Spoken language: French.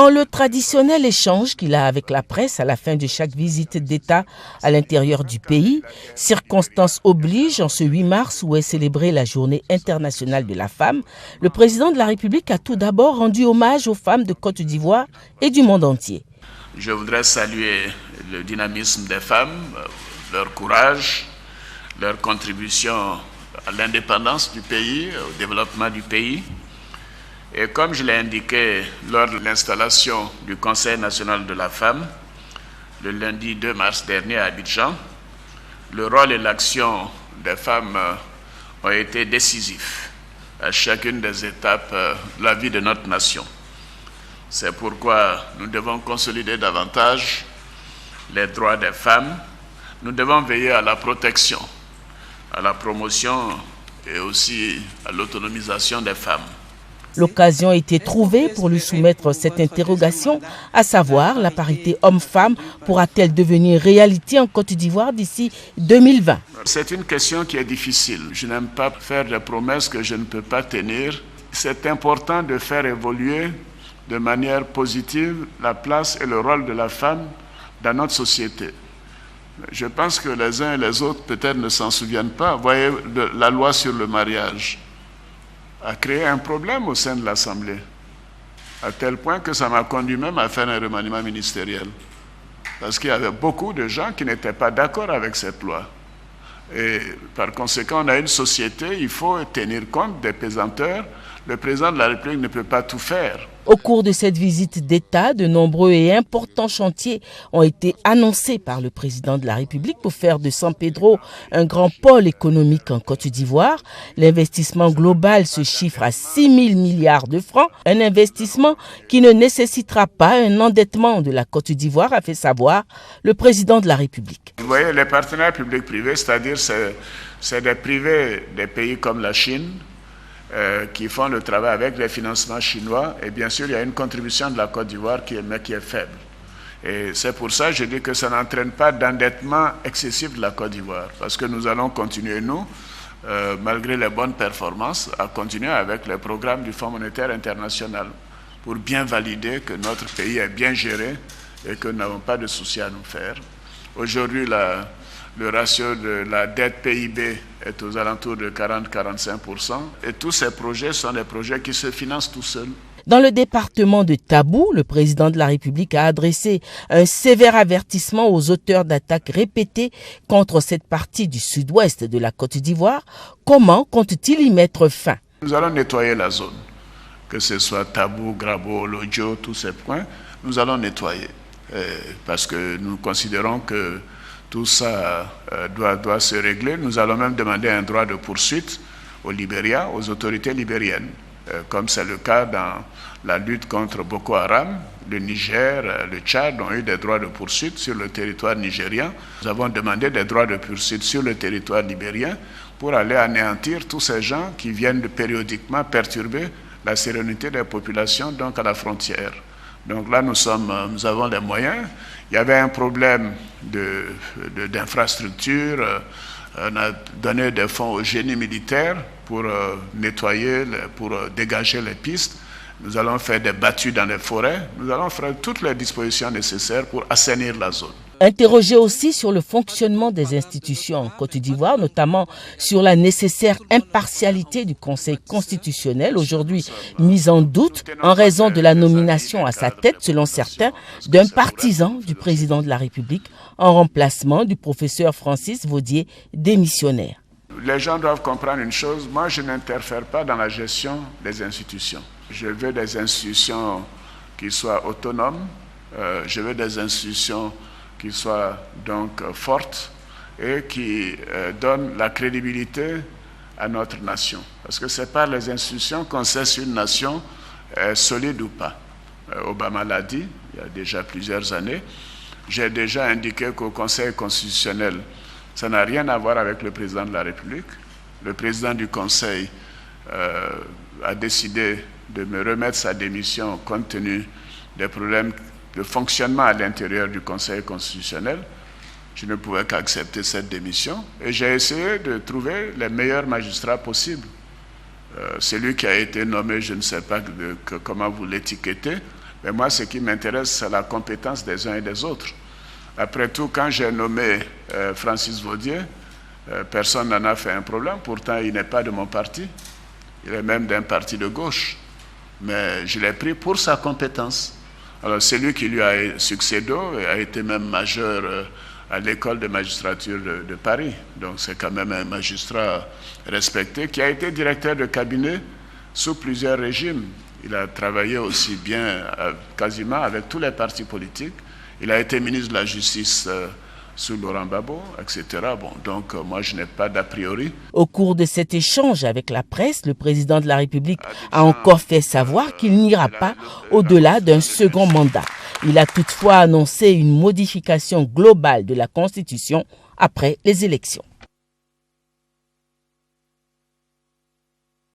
Dans le traditionnel échange qu'il a avec la presse à la fin de chaque visite d'État à l'intérieur du pays, circonstances oblige, en ce 8 mars où est célébrée la Journée internationale de la femme, le président de la République a tout d'abord rendu hommage aux femmes de Côte d'Ivoire et du monde entier. Je voudrais saluer le dynamisme des femmes, leur courage, leur contribution à l'indépendance du pays, au développement du pays. Et comme je l'ai indiqué lors de l'installation du Conseil national de la femme, le lundi 2 mars dernier à Abidjan, le rôle et l'action des femmes ont été décisifs à chacune des étapes de la vie de notre nation. C'est pourquoi nous devons consolider davantage les droits des femmes. Nous devons veiller à la protection, à la promotion et aussi à l'autonomisation des femmes. L'occasion a été trouvée pour lui soumettre cette interrogation, à savoir la parité homme-femme pourra-t-elle devenir réalité en Côte d'Ivoire d'ici 2020? C'est une question qui est difficile. Je n'aime pas faire des promesses que je ne peux pas tenir. C'est important de faire évoluer de manière positive la place et le rôle de la femme dans notre société. Je pense que les uns et les autres peut-être ne s'en souviennent pas. Vous voyez, la loi sur le mariage a créé un problème au sein de l'Assemblée, à tel point que ça m'a conduit même à faire un remaniement ministériel. Parce qu'il y avait beaucoup de gens qui n'étaient pas d'accord avec cette loi. Et par conséquent, on a une société, il faut tenir compte des pesanteurs. Le président de la République ne peut pas tout faire. Au cours de cette visite d'État, de nombreux et importants chantiers ont été annoncés par le président de la République pour faire de San Pedro un grand pôle économique en Côte d'Ivoire. L'investissement global se chiffre à 6 000 milliards de francs, un investissement qui ne nécessitera pas un endettement de la Côte d'Ivoire, a fait savoir le président de la République. Vous voyez, les partenaires publics-privés, c'est-à-dire c'est des privés des pays comme la Chine, qui font le travail avec les financements chinois. Et bien sûr, il y a une contribution de la Côte d'Ivoire qui est faible. Et c'est pour ça que je dis que ça n'entraîne pas d'endettement excessif de la Côte d'Ivoire. Parce que nous allons continuer, nous, malgré les bonnes performances, à continuer avec les programmes du Fonds monétaire international pour bien valider que notre pays est bien géré et que nous n'avons pas de soucis à nous faire. Aujourd'hui, le ratio de la dette PIB est aux alentours de 40-45%. Et tous ces projets sont des projets qui se financent tout seuls. Dans le département de Tabou, le président de la République a adressé un sévère avertissement aux auteurs d'attaques répétées contre cette partie du sud-ouest de la Côte d'Ivoire. Comment compte-t-il y mettre fin? Nous allons nettoyer la zone, que ce soit Tabou, Grabo, Lodjo, tous ces points. Nous allons nettoyer parce que nous considérons que tout ça doit se régler. Nous allons même demander un droit de poursuite au Libéria, aux autorités libériennes, comme c'est le cas dans la lutte contre Boko Haram. Le Niger, le Tchad ont eu des droits de poursuite sur le territoire nigérien. Nous avons demandé des droits de poursuite sur le territoire libérien pour aller anéantir tous ces gens qui viennent périodiquement perturber la sérénité des populations, donc à la frontière. Donc là, nous avons les moyens. Il y avait un problème d'infrastructure. On a donné des fonds au génie militaire pour nettoyer, pour dégager les pistes. Nous allons faire des battues dans les forêts. Nous allons faire toutes les dispositions nécessaires pour assainir la zone. Interrogé aussi sur le fonctionnement des institutions en Côte d'Ivoire, notamment sur la nécessaire impartialité du Conseil constitutionnel, aujourd'hui mise en doute en raison de la nomination à sa tête, selon certains, d'un partisan du président de la République en remplacement du professeur Francis Vaudier, démissionnaire. Les gens doivent comprendre une chose, moi je n'interfère pas dans la gestion des institutions. Je veux des institutions qui soient autonomes, je veux des institutions qui soient donc fortes et qui donnent la crédibilité à notre nation. Parce que c'est par les institutions qu'on sait si une nation est solide ou pas. Obama l'a dit il y a déjà plusieurs années. J'ai déjà indiqué qu'au Conseil constitutionnel, ça n'a rien à voir avec le président de la République. Le président du Conseil a décidé de me remettre sa démission compte tenu des problèmes de fonctionnement à l'intérieur du Conseil constitutionnel. Je ne pouvais qu'accepter cette démission et j'ai essayé de trouver les meilleurs magistrats possibles. Celui qui a été nommé, je ne sais pas comment vous l'étiquetez, Mais moi, ce qui m'intéresse, c'est la compétence des uns et des autres. Après tout, quand j'ai nommé Francis Vaudier, personne n'en a fait un problème. Pourtant, il n'est pas de mon parti. Il est même d'un parti de gauche. Mais je l'ai pris pour sa compétence. Alors, celui qui lui a succédé a été même majeur à l'école de magistrature de Paris. Donc, c'est quand même un magistrat respecté qui a été directeur de cabinet sous plusieurs régimes. Il a travaillé aussi bien quasiment avec tous les partis politiques. Il a été ministre de la Justice sous Laurent Gbagbo, etc. Bon, donc, moi, je n'ai pas d'a priori. Au cours de cet échange avec la presse, le président de la République a encore fait savoir qu'il n'ira pas au-delà d'un second mandat. Il a toutefois annoncé une modification globale de la Constitution après les élections.